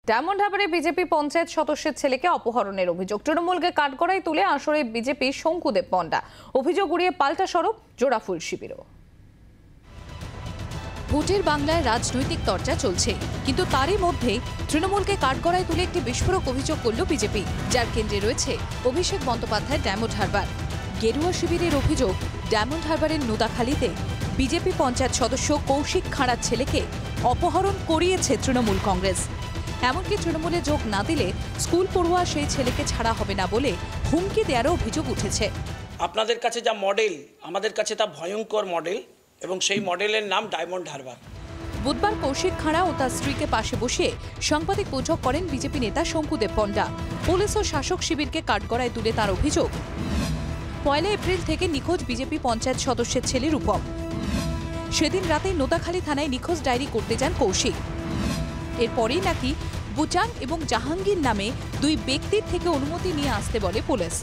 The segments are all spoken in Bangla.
ডায়মন্ড হারবারে বিজেপি পঞ্চায়েত সদস্যের ছেলেকে অপহরণের অভিযোগ। তৃণমূলকে কাঠগড়ায় তুলে আসরে বিজেপি শঙ্কুদেব পণ্ডা। অভিযোগ উড়িয়ে পাল্টা সরব জোড়াফুল শিবিরও। ভোটের বাংলায় রাজনৈতিক চর্চা চলছে, কিন্তু তারই মধ্যে তৃণমূলকে কাঠগড়ায় তুলে একটি বিস্ফোরক অভিযোগ করল বিজেপি, যার কেন্দ্রে রয়েছে অভিষেক বন্দ্যোপাধ্যায় ডায়মন্ড হারবার। গেরুয়া শিবিরের অভিযোগ, ডায়মন্ড হারবারের নোদাখালীতে বিজেপি পঞ্চায়েত সদস্য কৌশিক খাঁড়ার ছেলেকে অপহরণ করিয়েছে তৃণমূল কংগ্রেস। এমনকি তৃণমূলে যোগ না দিলে স্কুল পড়ুয়া সেই ছেলেকে ছাড়া হবে না বলে হুমকি দেওয়ারও অভিযোগ উঠেছে। আপনাদের কাছে যা মডেল, আমাদের কাছে তা ভয়ঙ্কর মডেল, এবং সেই মডেলের নাম ডায়মন্ড হারবার। বুধবার কৌশিক খাঁড়া ও তার স্ত্রীকে পাশে বসিয়ে সাংবাদিক বৈঠক করেন বিজেপি নেতা শঙ্কুদেব পণ্ডা। পুলিশ ও শাসক শিবিরকে কাঠগড়ায় তুলে তার অভিযোগ, 1 এপ্রিল থেকে নিখোঁজ বিজেপি পঞ্চায়েত সদস্যের ছেলে রূপম। সেদিন রাতেই নোদাখালী থানায় নিখোঁজ ডায়েরি করতে যান কৌশিক। এরপরেই নাকি বুচাং এবং জাহাঙ্গীর নামে 2 ব্যক্তির থেকে অনুমতি নিয়ে আসতে বলে পুলিশ।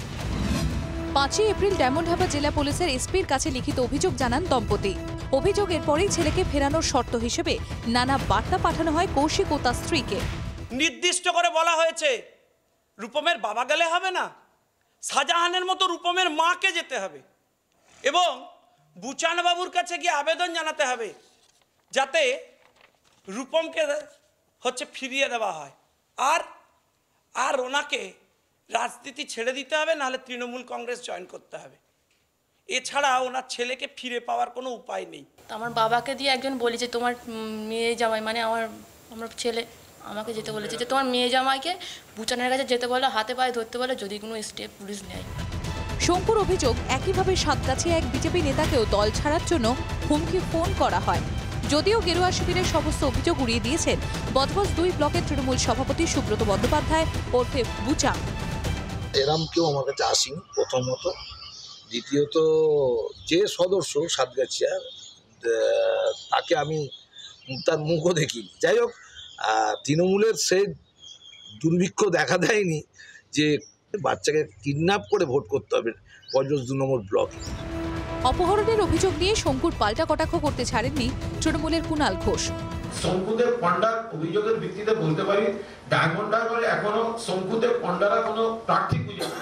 5 এপ্রিল ডায়মন্ড হারবার জেলা পুলিশের এসপির কাছে লিখিত অভিযোগ জানান দম্পতি। অভিযোগের পরেই ছেলেকে ফেরানোর শর্ত হিসেবে নানা বার্তা পাঠানো হয় কৌশিক ও তার স্ত্রীকে। নির্দিষ্ট করে বলা হয়েছে রূপমের বাবা গেলে হবে না, শাহজাহানের মতো রূপমের মাকে যেতে হবে এবং বুচান বাবুর কাছে গিয়ে আবেদন জানাতে হবে যাতে রূপমকে ফিরিয়ে দেওয়া হয়, আর ওনাকে রাজনীতি ছেড়ে দিতে হবে, নাহলে তৃণমূল কংগ্রেস জয়েন করতে হবে। এছাড়া ওনার ছেলেকে ফিরে পাওয়ার কোনো উপায় নেই। আমার বাবাকে দিয়ে একজন বলি যে তোমার মেয়ে জামাই, মানে আমার ছেলে আমাকে যেতে বলেছে যে তোমার মেয়ে জামাইকে বুচানের কাছে যেতে বলে, হাতে পায়ে ধরতে বলে, যদি কোনো স্টেপ পুলিশ নেয়। শঙ্কুর অভিযোগ, একইভাবে সাতগাছিয়া এক বিজেপি নেতাকেও দল ছাড়ার জন্য হুমকি ফোন করা হয়। যদিও গেরুয়া শিবিরের সমস্ত অভিযোগ উড়িয়ে দিয়েছেন বদগজ 2 ব্লকের তৃণমূল সভাপতি সুব্রত বন্দ্যোপাধ্যায় ওরফে বুচাং। এরম কেউ আমার কাছে আসেনি প্রথমত। দ্বিতীয়ত, যে সদস্য সাতগাছিয়ার, তাকে আমি তার মুখও দেখিনি। যাই হোক, তৃণমূলের সেই দুর্ভিক্ষ দেখা দেয়নি যে বাচ্চাকে কিডন্যাপ করে ভোট করতে হবে বদগজ 2 নম্বর ব্লকে। অপহরণের অভিযোগ নিয়ে শঙ্কুর পাল্টা কটাক্ষ করতে ছাড়েননি তৃণমূলের কুণাল ঘোষ। শঙ্কুদেব পণ্ডার অভিযোগের ভিত্তিতে বলতে পারি, ডায়মন্ড হারবারে এখনো শঙ্কুদেব পণ্ডারা কোনো প্রার্থী খুঁজে না।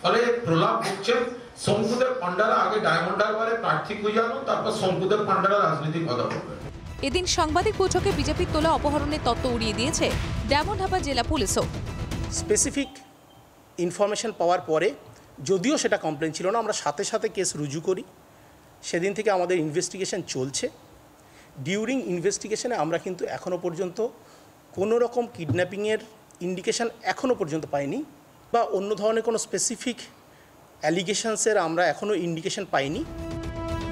ফলে প্রলাপ হচ্ছেন শঙ্কুদেব পণ্ডারা আগে ডায়মন্ড হারবারে প্রার্থী খুঁজে আনুন, তারপর শঙ্কুদেব পণ্ডারা রাজনীতি কথা বলবেন। এদিন সাংবাদিক বৈঠকে বিজেপির তোলা অপহরণের তত্ত্ব উড়িয়ে দিয়েছে ডায়মন্ড হারবার জেলা পুলিশও। স্পেসিফিক ইনফরমেশন পাওয়ার পরে, যদিও সেটা কমপ্লেন ছিল না, আমরা সাথে সাথে কেস রুজু করি। সেদিন থেকে আমাদের ইনভেস্টিগেশন চলছে। ডিউরিং ইনভেস্টিগেশনে আমরা কিন্তু এখনও পর্যন্ত কোনো রকম কিডন্যাপিংয়ের ইন্ডিকেশন এখনও পর্যন্ত পাইনি, বা অন্য ধরনের কোনো স্পেসিফিক অ্যালিগেশনসের আমরা এখনও ইন্ডিকেশন পাইনি।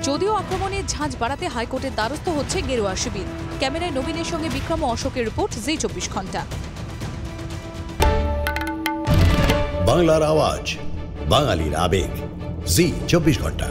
যদিও আক্রমণের ঝাঁজ বাড়াতে হাইকোর্টের দ্বারস্থ হচ্ছে গেরুয়া শিবির। ক্যামেরায় নবীনের সঙ্গে বিক্রম ও অশোকের রিপোর্ট, জি 24 ঘন্টা। বাংলার আওয়াজ, বাঙালির আবেগ, জি 24 ঘন্টা।